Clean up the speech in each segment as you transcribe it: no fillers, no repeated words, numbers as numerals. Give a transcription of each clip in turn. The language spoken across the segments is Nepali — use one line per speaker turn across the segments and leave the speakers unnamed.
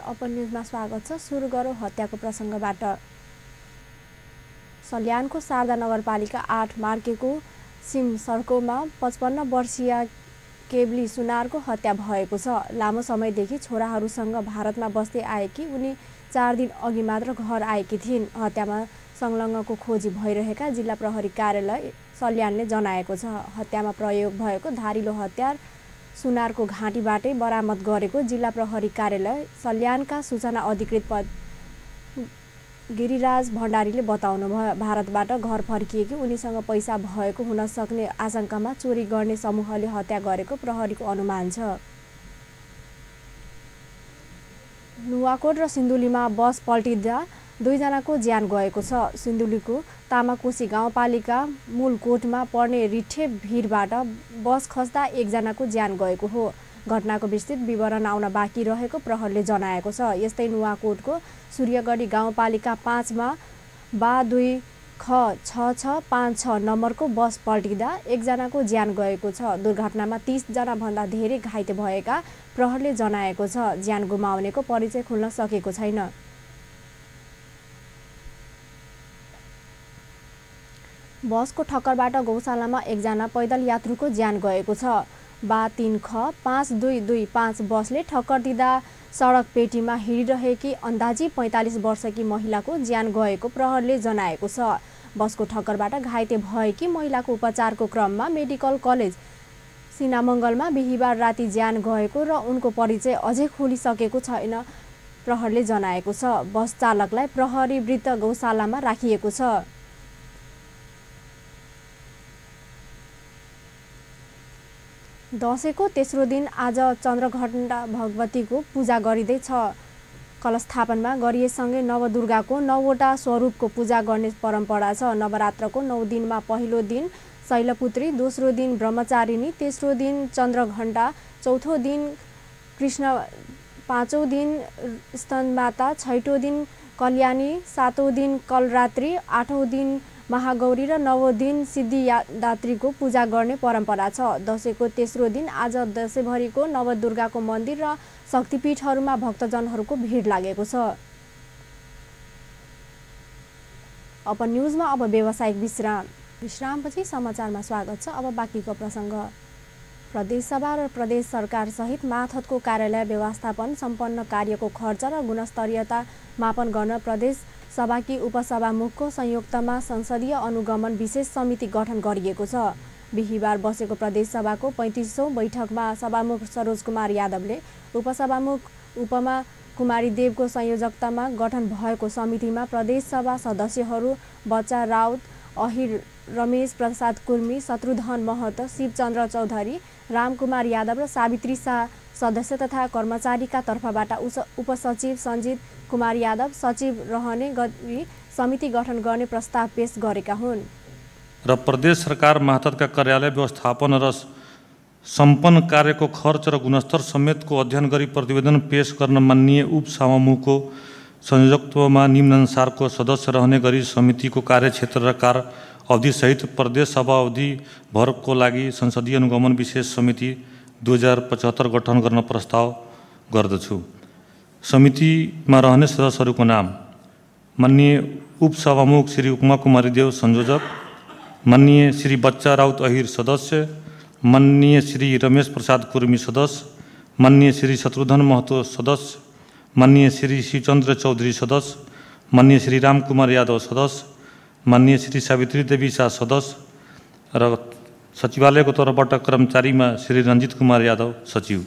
अपन न्यूजमा स्वागत छ। सुरु गरौँ हत्याको प्रसङ्गबाट। सल्यानको शारदा नगरपालिका 8 मार्केको सिम सडकमा 55 वर्षीय केवली सुनारको हत्या भएको छ। लामो समयदेखि छोराहरूसँग भारतमा बस्दै आएकी उनी 4 दिन अघि मात्र घर आएकी थिइन्। हत्यामा संलग्नको खोजी भइरहेका जिल्ला प्रहरी कार्यालय सल्यानले जनाएको छ। हत्यामा प्रयोग भएको धारिलो हतियार सुनारको घाँटीबाटै बरामद गरेको जिल्ला प्रहरी कार्यालय सल्यानका सूचना अधिकृत गिरिराज भण्डारीले बताउनुभयो। भारतबाट घर फर्किएकी उनीसँग पैसा भएको हुन सक्ने आशंकामा चोरी गर्ने समूहले हत्या गरेको प्रहरीको अनुमान छ। नुवाकोट र सिन्धुलीमा बस पल्टिँदा 2 जनाको ज्यान गएको छ। सिन्धुलीको तामाकोशी गाउँपालिका मूलकोटमा पर्ने रिठे भिरबाट बस खस्दा 1 जनाको ज्यान गएको हो। घटनाको विस्तृत विवरण आउन बाँकी रहेको प्रहरीले जनाएको छ। यस्तै नुवाकोटको सूर्यगढी गाउँपालिका 5 मा बा 2 ख 6656 नम्बरको बस पल्टिँदा 1 जनाको ज्यान गएको छ। दुर्घटनामा 30 जनाभन्दा धेरै घाइते भएका प्रहरीले जनाएको छ। ज्यान गुमाउनेको परिचय खुल्न सकेको छैन। बसको ठक्करबाट गौशालामा 1 जना पैदल यात्रुको ज्यान गएको छ। बा 3 ख 5225 बसले ठक्कर दिँदा सडक पेटीमा हिँडिरहेकी अन्दाजी 45 वर्षकी महिलाको ज्यान गएको प्रहरीले जनाएको छ। बसको ठक्करबाट घाइते भएकी महिलाको उपचारको क्रममा मेडिकल कलेज सिनामङ्गलमा बिहिबार राति ज्यान गएको र उनको परिचय अझै खोलिसकेको छैन प्रहरीले जनाएको छ। बस चालकलाई प्रहरी वृत्त गौशालामा राखिएको छ। दशैंको तेस्रो दिन आज चन्द्रघण्टा भगवतीको पूजा गरिँदैछ। कलशस्थापनमा गरिएसँगै नवदुर्गाको 9वटा स्वरूपको पूजा गर्ने परम्परा छ। नवरात्रको 9 दिनमा पहिलो दिन शैलपुत्री, दोस्रो दिन ब्रह्मचारिणी, तेस्रो दिन चन्द्रघण्टा, चौथो दिन कृष्ण, पाँचौं दिन स्तनमाता, छैठौं दिन कल्याणी, सातौं दिन कलरात्रि, आठौं दिन महागौरी र 9औं दिन सिद्धिदात्रीको पूजा गर्ने परम्परा छ। दशैंको तेस्रो दिन आज देशैभरिको नवदुर्गाको मन्दिर र शक्तिपीठहरूमा भक्तजनहरूको भिड लागेको छ। अपन न्यूजमा अब व्यावसायिक विश्रामपछि समाचारमा स्वागत छ। अब बाँकीको प्रसङ्ग। प्रदेशसभा र प्रदेश सरकार सहित मातहतको कार्यालय व्यवस्थापन सम्पन्न कार्यको खर्च र गुणस्तरीयता मापन गर्न प्रदेश सभाकी उपसभामुखको संयुक्तमा संसदीय अनुगमन विशेष समिति गठन गरिएको छ। बिहिबार बसेको प्रदेश सभाको 35औं बैठकमा सभामुख सरोज कुमार यादवले उपसभामुख उपमा कुमारी देवको संयोजकतामा गठन भएको समितिमा प्रदेश सभा सदस्यहरू बच्चा राउत, अहिर रमेश प्रसाद कुर्मी, शत्रुधन महतो, शिवचन्द्र चौधरी, रामकुमार यादव र सावित्री शाह सदस्य तथा कर्मचारीका तर्फबाट उपसचिव सञ्जित कुमार यादव सचिव रहने गरी समिति गठन गर्ने प्रस्ताव पेश गरेका हुन्।
र प्रदेश सरकार मातहतका कार्यालय व्यवस्थापन र सम्पन्न कार्यको खर्च र गुणस्तर समेतको अध्ययन गरी प्रतिवेदन पेश गर्न माननीय उपसभामुखको संयोजकत्वमा निम्नानुसारको सदस्य रहने गरी समितिको कार्यक्षेत्र र कार्य अवधिसहित प्रदेश सभा अवधि भरको लागि संसदीय अनुगमन विशेष समिति 2075 गठन गर्न प्रस्ताव गर्दछु। समितिमा रहने सदस्यहरूको नाम: माननीय उपसभामुख श्री उपमा कुमारी देव संयोजक, माननीय श्री बच्चा राउत अहिर सदस्य, माननीय श्री रमेश प्रसाद कुर्मी सदस्य, माननीय श्री शत्रुधन महतो सदस्य, माननीय श्री शिवचन्द्र चौधरी सदस्य, माननीय श्री रामकुमार यादव सदस्य, माननीय श्री सावित्री देवी शाह सदस्य र सचिवालयको तर्फबाट कर्मचारीमा श्री रञ्जित कुमार यादव सचिव।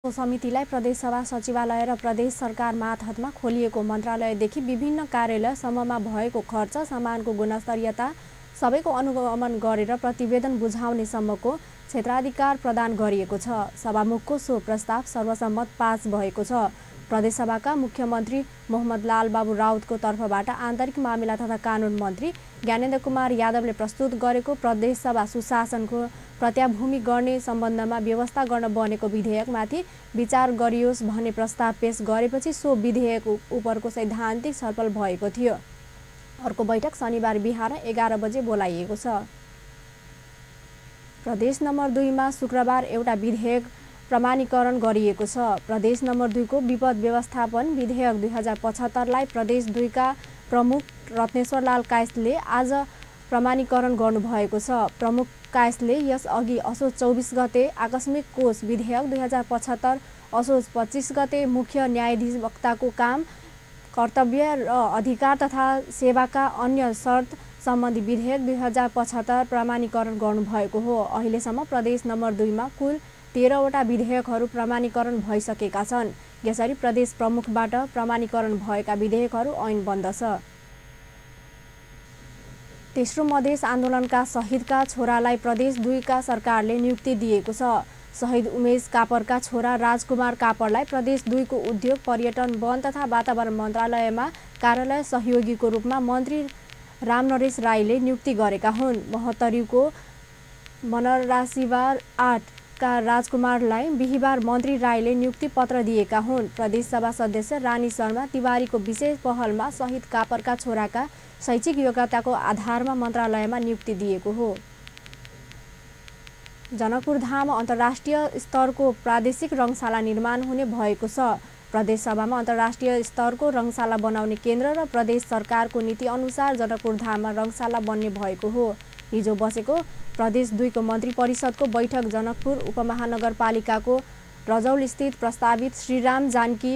समितिलाई प्रदेश सभा सचिवालय र प्रदेश सरकार मातहतमा खोलिएको मन्त्रालयदेखि विभिन्न कार्यालयसम्ममा भएको खर्च, सामानको गुणस्तरीयता सबैको अनुगमन गरेर प्रतिवेदन बुझाउने सम्मको क्षेत्राधिकार प्रदान गरिएको छ। सभामुखको सो प्रस्ताव सर्वसम्मत पास भएको छ। प्रदेशसभाका मुख्यमन्त्री मोहम्मद लाल बाबू राउतको तर्फबाट आन्तरिक मामिला तथा कानुन मन्त्री ज्ञानेन्द्र कुमार यादवले प्रस्तुत गरेको प्रदेशसभा सुशासनको प्रत्याभूमि गर्ने सम्बन्धमा व्यवस्था गर्न बनेको विधेयकमाथि विचार गरियोस् भन्ने प्रस्ताव पेश गरेपछि सो विधेयक उपरको सैद्धान्तिक छलफल भएको थियो। अर्को बैठक शनिबार बिहान 11 बजे बोलाइएको छ। प्रदेश नम्बर 2 मा शुक्रबार एउटा विधेयक प्रमाणीकरण गरिएको छ। प्रदेश नम्बर 2 को विपद व्यवस्थापन विधेयक 2075 लाई प्रदेश 2 का प्रमुख रत्नेश्वरलाल कायस्थले आज प्रमाणीकरण गर्नुभएको छ। प्रमुख कायस्थले यसअघि असोज 24 गते आकस्मिक कोष विधेयक 2075, असोज 25 गते मुख्य न्यायाधिवक्ताको काम, कर्तव्य र अधिकार तथा सेवाका अन्य शर्त सम्बन्धी विधेयक 2075 प्रमाणीकरण गर्नुभएको हो। अहिलेसम्म प्रदेश नम्बर 2 मा कुल 13 वटा विधेयकहरू प्रमाणीकरण भइसकेका छन्। यसरी प्रदेश प्रमुखबाट प्रमाणीकरण भएका विधेयकहरू ऐनबद्ध छ। तेस्रो मधेस आन्दोलनका शहीदका छोरालाई प्रदेश 2 का सरकारले नियुक्ति दिएको छ। शहीद उमेश कापरका छोरा राजकुमार कापरलाई प्रदेश 2 को उद्योग, पर्यटन, वन तथा वातावरण मन्त्रालयमा कार्यालय सहयोगीको रूपमा मन्त्री रामनरेश राईले नियुक्ति गरेका हुन्। महोत्तरीको मनराशिवार 8 का राजकुमारलाई बिहिबार मन्त्री राईले नियुक्ति पत्र दिएका हुन्। प्रदेशसभा सदस्य रानी शर्मा तिवारीको विशेष पहलमा शहीद कापरका छोराका शैक्षिक योग्यताको आधारमा मन्त्रालयमा नियुक्ति दिएको हो। जनकपुरधाम अन्तर्राष्ट्रिय स्तरको प्रादेशिक रङशाला निर्माण हुने भएको छ। प्रदेशसभामा अन्तर्राष्ट्रिय स्तरको रङशाला बनाउने केन्द्र र प्रदेश सरकारको नीति अनुसार जनकपुरधाममा रङशाला बन्ने भएको हो। हिजो बसेको प्रदेश 2 को मन्त्री परिषदको बैठक जनकपुर उपमहानगरपालिकाको रजौल स्थित प्रस्तावित श्रीराम जानकी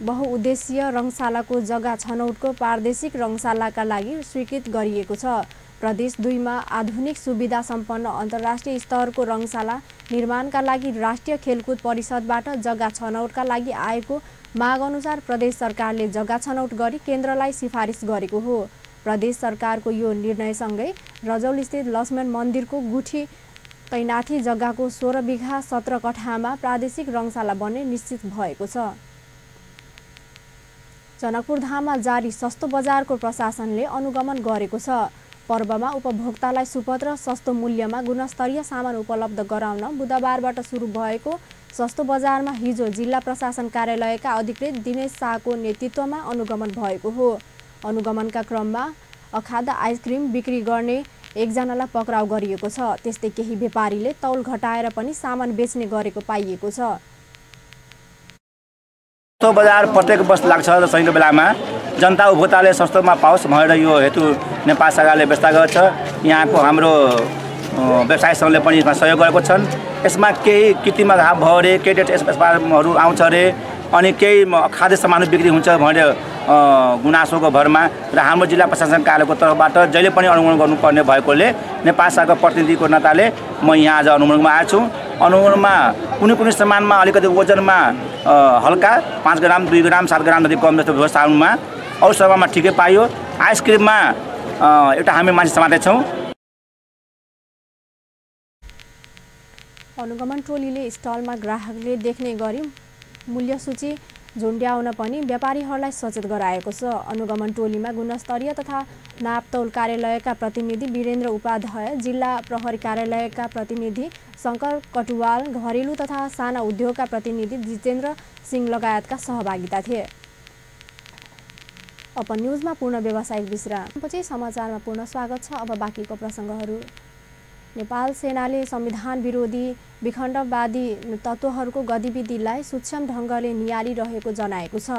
बहुउद्देश्यीय रङशालाको जग्गा छनौटको प्रादेशिक रङशालाका लागि स्वीकृत गरिएको छ। प्रदेश 2 मा आधुनिक सुविधा सम्पन्न अन्तर्राष्ट्रिय स्तरको रङशाला निर्माणका लागि राष्ट्रिय खेलकुद परिषदबाट जग्गा छनौटका लागि आएको माग अनुसार प्रदेश सरकारले जग्गा छनौट गरी केन्द्रलाई सिफारिस गरेको हो। प्रदेश सरकारको यो निर्णयसँगै रजौल स्थित लक्ष्मण मन्दिरको गुठी तैनाथी जग्गाको 16 बिघा 17 कठामा प्रादेशिक रङशाला बन्ने निश्चित भएको छ। जनकपुरधाममा जारी सस्तो बजारको प्रशासनले अनुगमन गरेको छ। पर्वमा उपभोक्तालाई सुपत्र सस्तो मूल्यमा गुणस्तरीय सामान उपलब्ध गराउन बुधबारबाट सुरु भएको सस्तो बजारमा हिजो जिल्ला प्रशासन कार्यालयका अधिकृत दिनेश शाहको नेतृत्वमा अनुगमन भएको हो। अनुगमनका क्रममा अखाद्य आइसक्रिम बिक्री गर्ने एकजनालाई पक्राउ गरिएको छ। त्यस्तै केही व्यापारीले तौल घटाएर पनि सामान बेच्ने गरेको पाइएको छ।
सस्तो बजार प्रत्येक वर्ष लाग्छ र सहीको बेलामा जनता उपभोक्ताले सस्तोमा पाओस् भनेर यो हेतु नेपाल सरकारले व्यवस्था गर्छ। यहाँको हाम्रो व्यवसाय सङ्घले पनि यसमा सहयोग गरेको छन्। यसमा केही कृत्रिम घाव भयो अरे, केही डेट एक्सपायरहरू आउँछ अरे, अनि केही खाद्य सामानहरू बिक्री हुन्छ भनेर गुनासोको भरमा र हाम्रो जिल्ला प्रशासन कार्यालयको तर्फबाट जहिले पनि अनुगमन गर्नुपर्ने भएकोले नेपाल सरकारको प्रतिनिधिको नाताले म यहाँ आज अनुगमनमा आएको छु। अनुगमनमा कुनै सामानमा अलिकति वजनमा हल्का 5 ग्राम, 2 ग्राम, 7 ग्राम जति कम जस्तो व्यवस्थामा, अरू सभामा ठिकै पाइयो। आइसक्रिममा एउटा हामी मान्छे समातेछौँ।
अनुगमन टोलीले स्टलमा ग्राहकले देख्ने गरी मूल्य सूची झुन्ड्याउन पनि व्यापारीहरूलाई सचेत गराएको छ। अनुगमन टोलीमा गुणस्तरीय तथा नापतौल कार्यालयका प्रतिनिधि वीरेन्द्र उपाध्याय, जिल्ला प्रहरी कार्यालयका प्रतिनिधि शङ्कर कटुवाल, घरेलु तथा साना उद्योगका प्रतिनिधि जितेन्द्र सिंह लगायतका सहभागिता थिए। अपन न्युजमा पूर्ण व्यावसायिक विश्रामपछि समाचारमा पूर्ण स्वागत छ। अब बाँकीको प्रसङ्गहरू। नेपाल सेनाले संविधान विरोधी विखण्डवादी तत्त्वहरूको गतिविधिलाई सूक्ष्म ढङ्गले नियालिरहेको जनाएको छ।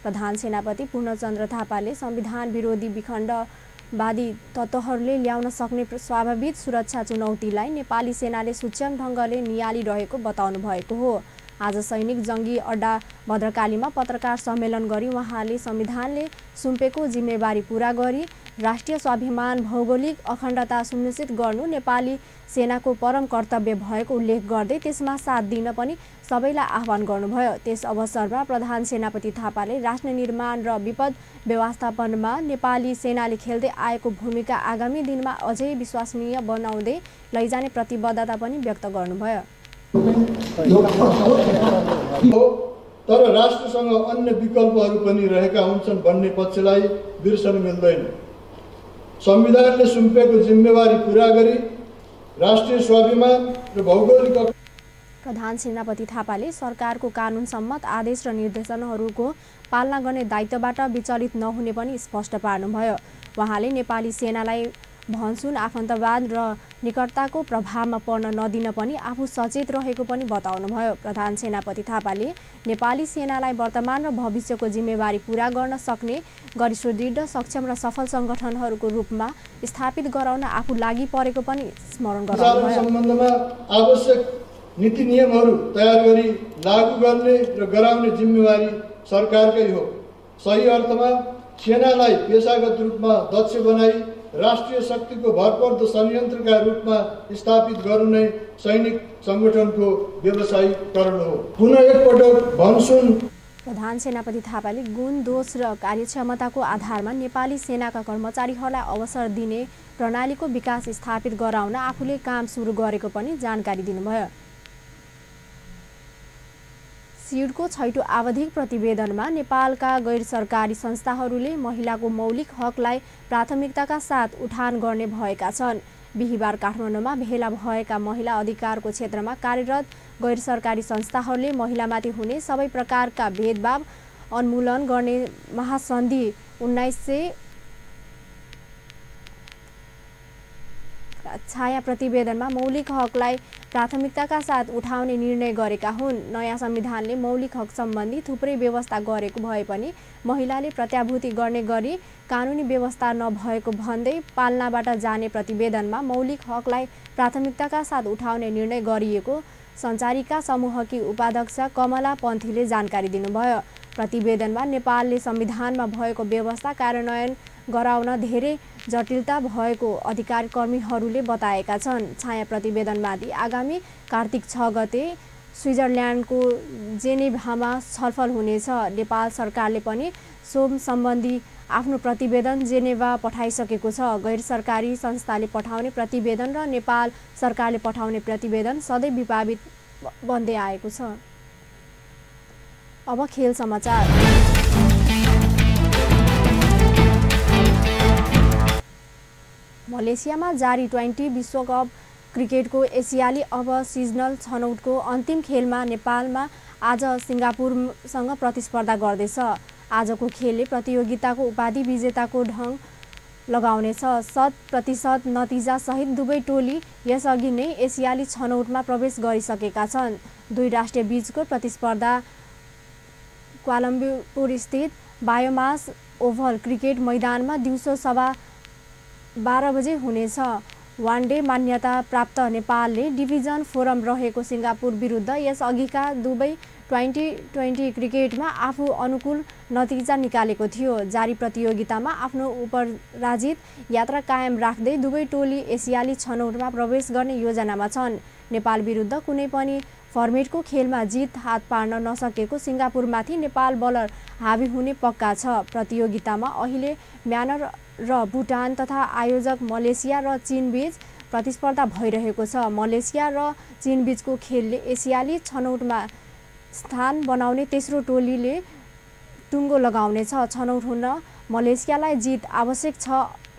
प्रधान सेनापति पूर्णचन्द्र थापाले संविधान विरोधी विखण्डवादी तत्त्वहरूले ल्याउन सक्ने स्वाभाविक सुरक्षा चुनौतीलाई नेपाली सेनाले सूक्ष्म ढङ्गले नियालिरहेको बताउनु भएको हो। आज सैनिक जङ्गी अड्डा भद्रकालीमा पत्रकार सम्मेलन गरी उहाँले संविधानले सुम्पेको जिम्मेवारी पूरा गरी राष्ट्रिय स्वाभिमान, भौगोलिक अखण्डता सुनिश्चित गर्नु नेपाली सेनाको परम कर्तव्य भएको उल्लेख गर्दै त्यसमा साथ दिन पनि सबैलाई आह्वान गर्नुभयो। त्यस अवसरमा प्रधान सेनापति थापाले राष्ट्र निर्माण र विपद व्यवस्थापनमा नेपाली सेनाले खेल्दै आएको भूमिका आगामी दिनमा अझै विश्वसनीय बनाउँदै लैजाने प्रतिबद्धता पनि व्यक्त गर्नुभयो।
तर राष्ट्रसँग अन्य विकल्पहरू पनि रहेका हुन्छन् भन्ने पक्षलाई बिर्सन मिल्दैन। संविधानले सुम्पेको जिम्मेवारी पूरा गरी राष्ट्रिय स्वाभिमान र भौगोलिक।
प्रधान सेनापति थापाले सरकारको कानुन सम्मत आदेश र निर्देशनहरूको पालना गर्ने दायित्वबाट विचलित नहुने पनि स्पष्ट पार्नुभयो। उहाँले नेपाली सेनालाई भनसुन आफन्तवाद र निकटताको प्रभावमा पर्न नदिन पनि आफू सचेत रहेको पनि बताउनुभयो। प्रधान सेनापति थापाले नेपाली सेनालाई वर्तमान र भविष्यको जिम्मेवारी पूरा गर्न सक्ने गरी सुदृढ, सक्षम र सफल सङ्गठनहरूको रूपमा स्थापित गराउन आफू लागि परेको पनि स्मरण गराउनुभयो।
सम्बन्धमा आवश्यक नीति नियमहरू तयार गरी लागू गर्ने र गराउने जिम्मेवारी सरकारकै हो। सही अर्थमा सेनालाई पेशागत रूपमा दक्ष बनाई राष्ट्रिय शक्तिको भरपर्दो संयन्त्रका रूपमा स्थापित गर्नु नै सैनिक सङ्गठनको व्यवसायीकरण हो। पुनः एकपटक भन्छन्
प्रधान सेनापति थापाले गुण, दोष र कार्यक्षमताको आधारमा नेपाली सेनाका कर्मचारीहरूलाई अवसर दिने प्रणालीको विकास स्थापित गराउन आफूले काम सुरु गरेको पनि जानकारी दिनुभयो। सिडको छैटौं आवधिक प्रतिवेदनमा नेपालका गैर सरकारी संस्थाहरूले महिलाको मौलिक हकलाई प्राथमिकताका साथ उठान गर्ने भएका छन्। बिहिबार काठमाडौँमा भेला भएका महिला अधिकारको क्षेत्रमा कार्यरत गैर सरकारी संस्थाहरूले महिलामाथि हुने सबै प्रकारका भेदभाव उन्मूलन गर्ने महासन्धि 1900 छाया प्रतिवेदनमा मौलिक हकलाई प्राथमिकताका साथ उठाउने निर्णय गरेका हुन्। नयाँ संविधानले मौलिक हक सम्बन्धी थुप्रै व्यवस्था गरेको भए पनि महिलाले प्रत्याभूति गर्ने गरी कानुनी व्यवस्था नभएको भन्दै पालनाबाट जाने प्रतिवेदनमा मौलिक हकलाई प्राथमिकताका साथ उठाउने निर्णय गरिएको सञ्चारिका समूहकी उपाध्यक्ष कमला पन्थीले जानकारी दिनुभयो। प्रतिवेदनमा नेपालले संविधानमा भएको व्यवस्था कार्यान्वयन गराउन धेरै जटिलता भएको अधिकारी कर्मीहरूले बताएका छन्। छाया प्रतिवेदनमाथि आगामी कार्तिक 6 गते स्विजरल्यान्डको जेनेभामा छलफल हुनेछ। नेपाल सरकारले पनि सो सम्बन्धी आफ्नो प्रतिवेदन जेनेभा पठाइसकेको छ। गैर सरकारी संस्थाले पठाउने प्रतिवेदन र नेपाल सरकारले पठाउने प्रतिवेदन सधैँ विवादित बन्दै आएको छ। अब खेल समाचार। मलेसियामा जारी ट्वेन्टी विश्वकप क्रिकेटको एसियाली अब सिजनल छनौटको अन्तिम खेलमा नेपालमा आज सिङ्गापुरसँग प्रतिस्पर्धा गर्दैछ। आजको खेलले प्रतियोगिताको उपाधि विजेताको ढङ लगाउनेछ। 100% नतिजा सहित दुवै टोली यसअघि नै एसियाली छनौटमा प्रवेश गरिसकेका छन्। दुई राष्ट्रिय बीचको प्रतिस्पर्धा क्वालालम्पुर स्थित बायोमास ओभल क्रिकेट मैदानमा दिउँसो 12:15 बजे हुनेछ। वानडे मान्यता प्राप्त नेपालले डिभिजन फोरम रहेको सिङ्गापुर विरुद्ध यसअघिका दुवै ट्वेन्टी क्रिकेटमा आफू अनुकूल नतिजा निकालेको थियो। जारी प्रतियोगितामा आफ्नो उपराजित यात्रा कायम राख्दै दुवै टोली एसियाली छनौटमा प्रवेश गर्ने योजनामा छन्। नेपाल विरुद्ध कुनै पनि फर्मेटको खेलमा जित हात पार्न नसकेको सिङ्गापुरमाथि नेपाल बलर हावी हुने पक्का छ। प्रतियोगितामा अहिले म्यानमार र भुटान तथा आयोजक मलेसिया र चीनबीच प्रतिस्पर्धा भइरहेको छ। मलेसिया र चीनबीचको खेलले एसियाली छनौटमा स्थान बनाउने तेस्रो टोलीले टुङ्गो लगाउनेछ। छनौट हुन मलेसियालाई जित आवश्यक छ,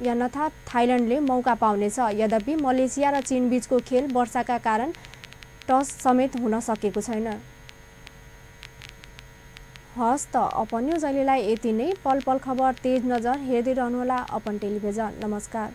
अन्यथा थाइल्यान्डले मौका पाउनेछ। यद्यपि मलेसिया र चीनबीचको खेल वर्षाका कारण टस समेत हुन सकेको छैन। हस् त अपन न्युज अहिलेलाई यति नै। पल पल खबर तेज नजर हेर्दै रहनुहोला अपन टेलिभिजन। नमस्कार।